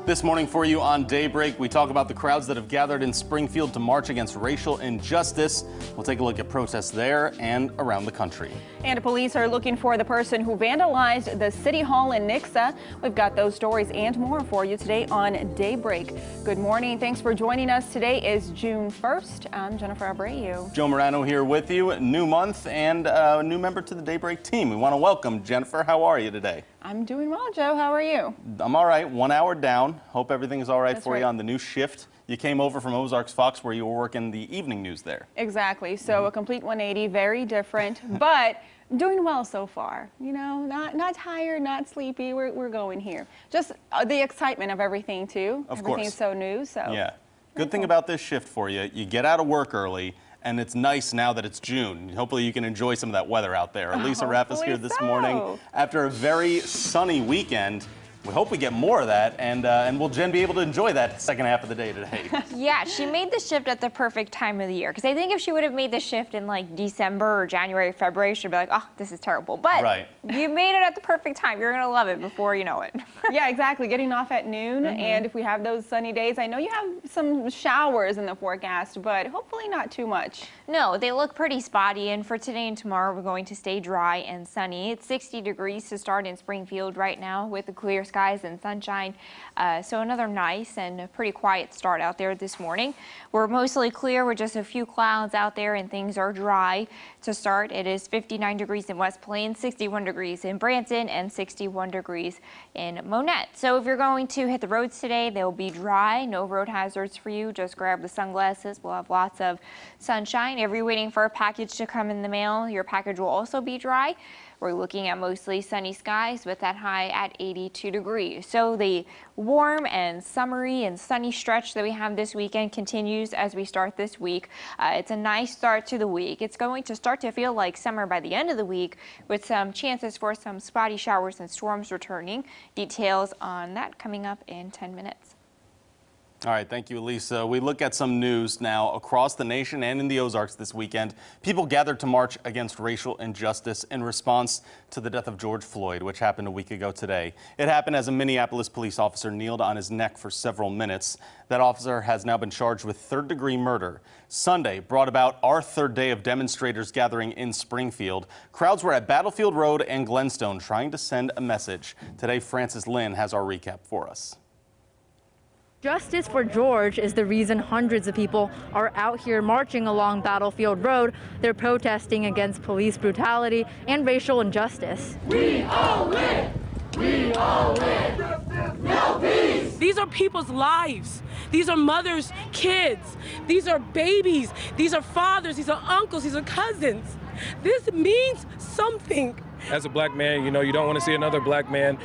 This morning for you on Daybreak, we talk about the crowds that have gathered in Springfield to march against racial injustice. We'll take a look at protests there and around the country. And police are looking for the person who vandalized the City Hall in Nixa. We've got those stories and more for you today on Daybreak. Good morning. Thanks for joining us. Today is June 1st. I'm Jennifer Abreu. Joe Morano here with you. New month and a new member to the Daybreak team. We want to welcome Jennifer. How are you today? I'm doing well, Joe. How are you? I'm all right. 1 hour down. Hope everything is all right for right. you on the new shift. You came over from Ozarks Fox where you were working the evening news there. Exactly. So a complete 180, very different, but doing well so far. You know, not tired, not sleepy. We're going here. Just the excitement of everything too. Of course. Everything's so new. So yeah. Good thing about this shift for you, you get out of work early. And it's nice now that it's June. Hopefully you can enjoy some of that weather out there. Lisa Raff is here this morning after a very sunny weekend. We hope we get more of that, and will Jen be able to enjoy that second half of the day today? Yeah, she made the shift at the perfect time of the year. Because I think if she would have made the shift in like December or January, February, she'd be like, oh, this is terrible. But you made it at the perfect time. You're going to love it before you know it. Yeah, exactly. Getting off at noon, and if we have those sunny days, I know you have some showers in the forecast, but hopefully not too much. No, they look pretty spotty, and for today and tomorrow, we're going to stay dry and sunny. It's 60 degrees to start in Springfield right now with the clear skies and sunshine. So another nice and pretty quiet start out there this morning. We're mostly clear with just a few clouds out there, and things are dry to start. It is 59 degrees in West Plains, 61 degrees in Branson, and 61 degrees in Monette. So if you're going to hit the roads today, they'll be dry. No road hazards for you. Just grab the sunglasses. We'll have lots of sunshine. If you're waiting for a package to come in the mail, your package will also be dry. We're looking at mostly sunny skies with that high at 82 degrees. So the warm and summery and sunny stretch that we have this weekend continues as we start this week. It's a nice start to the week. It's going to start to feel like summer by the end of the week with some chances for some spotty showers and storms returning. Details on that coming up in 10 minutes. All right, thank you, Elisa. We look at some news now across the nation and in the Ozarks this weekend. People gathered to march against racial injustice in response to the death of George Floyd, which happened a week ago today. It happened as a Minneapolis police officer kneeled on his neck for several minutes. That officer has now been charged with third-degree murder. Sunday brought about our third day of demonstrators gathering in Springfield. Crowds were at Battlefield Road and Glenstone trying to send a message. Today, Francis Lynn has our recap for us. Justice for George is the reason hundreds of people are out here marching along Battlefield Road. They're protesting against police brutality and racial injustice. We all win! We all win! No peace! These are people's lives. These are mothers, kids. These are babies. These are fathers. These are uncles. These are cousins. This means something. As a black man, you know, you don't want to see another black man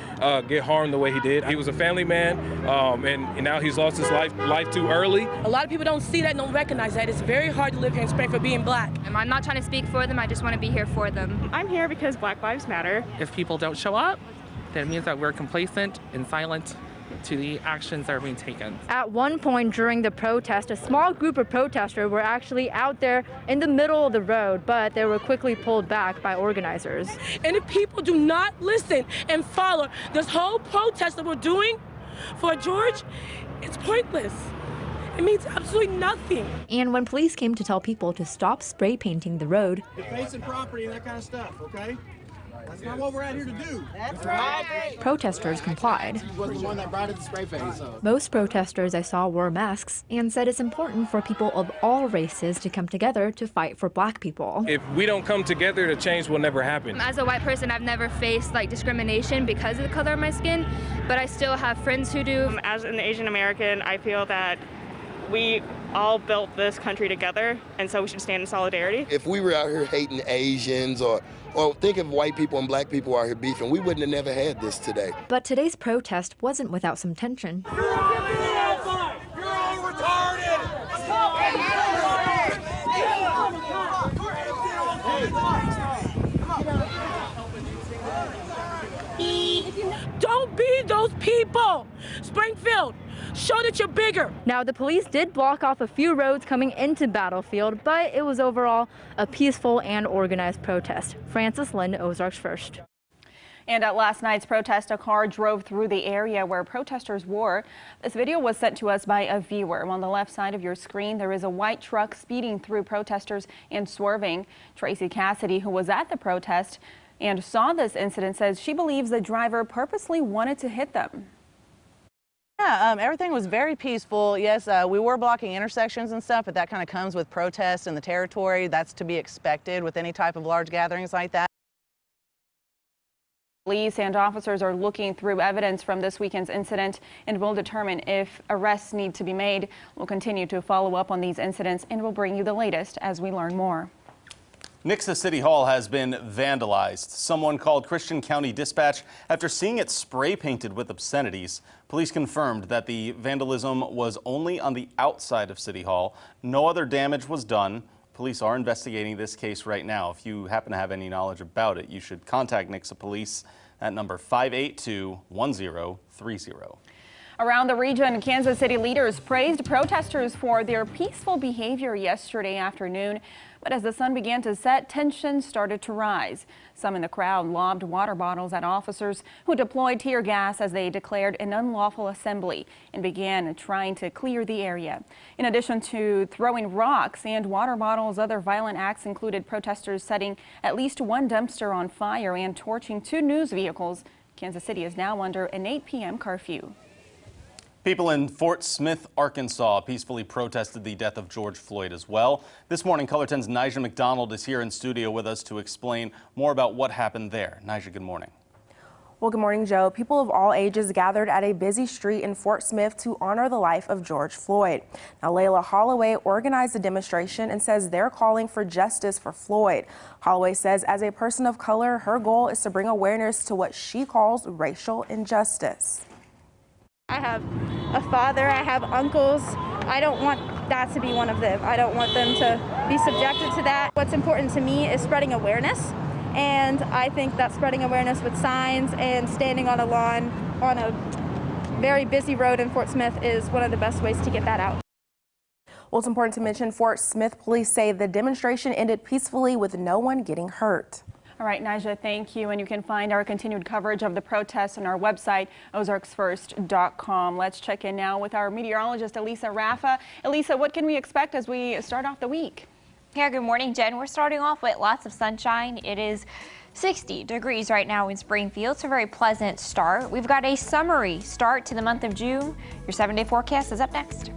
get harmed the way he did. He was a family man, and now he's lost his life too early. A lot of people don't see that, don't recognize that. It's very hard to live here in Springfield being black. I'm not trying to speak for them. I just want to be here for them. I'm here because Black Lives Matter. If people don't show up, then it means that we're complacent and silent to the actions that are being taken. At one point during the protest, a small group of protesters were actually out there in the middle of the road, but they were quickly pulled back by organizers. And if people do not listen and follow this whole protest that we're doing for George, it's pointless. It means absolutely nothing. And when police came to tell people to stop spray painting the road, defacing property and that kind of stuff, okay? That's not what we're out here to do. That's right. Protesters complied. He was the one that brought it to spray paint, so. Most protesters I saw wore masks and said it's important for people of all races to come together to fight for black people. If we don't come together, the change will never happen. As a white person, I've never faced discrimination because of the color of my skin, but I still have friends who do. As an Asian American, I feel that we all built this country together, and so we should stand in solidarity. If we were out here hating Asians or think of white people and black people out here beefing, we wouldn't have never had this today. But today's protest wasn't without some tension. You're all retarded! Don't be those people! Springfield, show that you're bigger. Now, the police did block off a few roads coming into Battlefield, but it was overall a peaceful and organized protest. Francis Lynn, Ozarks First. And at last night's protest, a car drove through the area where protesters were. This video was sent to us by a viewer. On the left side of your screen, there is a white truck speeding through protesters and swerving. Tracy Cassidy, who was at the protest and saw this incident, says she believes the driver purposely wanted to hit them. Yeah, everything was very peaceful. Yes, we were blocking intersections and stuff, but that kind of comes with protests in the territory. That's to be expected with any type of large gatherings like that. Police and officers are looking through evidence from this weekend's incident and will determine if arrests need to be made. We'll continue to follow up on these incidents and will bring you the latest as we learn more. Nixa City Hall has been vandalized. Someone called Christian County Dispatch after seeing it spray painted with obscenities. Police confirmed that the vandalism was only on the outside of City Hall. No other damage was done. Police are investigating this case right now. If you happen to have any knowledge about it, you should contact Nixa Police at number 582-1030. Around the region, Kansas City leaders praised protesters for their peaceful behavior yesterday afternoon. But as the sun began to set, tensions started to rise. Some in the crowd lobbed water bottles at officers who deployed tear gas as they declared an unlawful assembly and began trying to clear the area. In addition to throwing rocks and water bottles, other violent acts included protesters setting at least one dumpster on fire and torching 2 news vehicles. Kansas City is now under an 8 p.m. curfew. People in Fort Smith, Arkansas peacefully protested the death of George Floyd as well. This morning, Color 10's Nigel McDonald is here in studio with us to explain more about what happened there. Nigel, good morning. Well, good morning, Joe. People of all ages gathered at a busy street in Fort Smith to honor the life of George Floyd. Now, Layla Holloway organized the demonstration and says they're calling for justice for Floyd. Holloway says as a person of color, her goal is to bring awareness to what she calls racial injustice. I have a father, I have uncles. I don't want that to be one of them. I don't want them to be subjected to that. What's important to me is spreading awareness, and I think that spreading awareness with signs and standing on a lawn on a very busy road in Fort Smith is one of the best ways to get that out. Well, it's important to mention Fort Smith police say the demonstration ended peacefully with no one getting hurt. All right, Nigel, thank you. And you can find our continued coverage of the protests on our website, ozarksfirst.com. Let's check in now with our meteorologist, Elisa Raffa. Elisa, what can we expect as we start off the week? Yeah, good morning, Jen. We're starting off with lots of sunshine. It is 60 degrees right now in Springfield. It's a very pleasant start. We've got a summery start to the month of June. Your 7-day forecast is up next.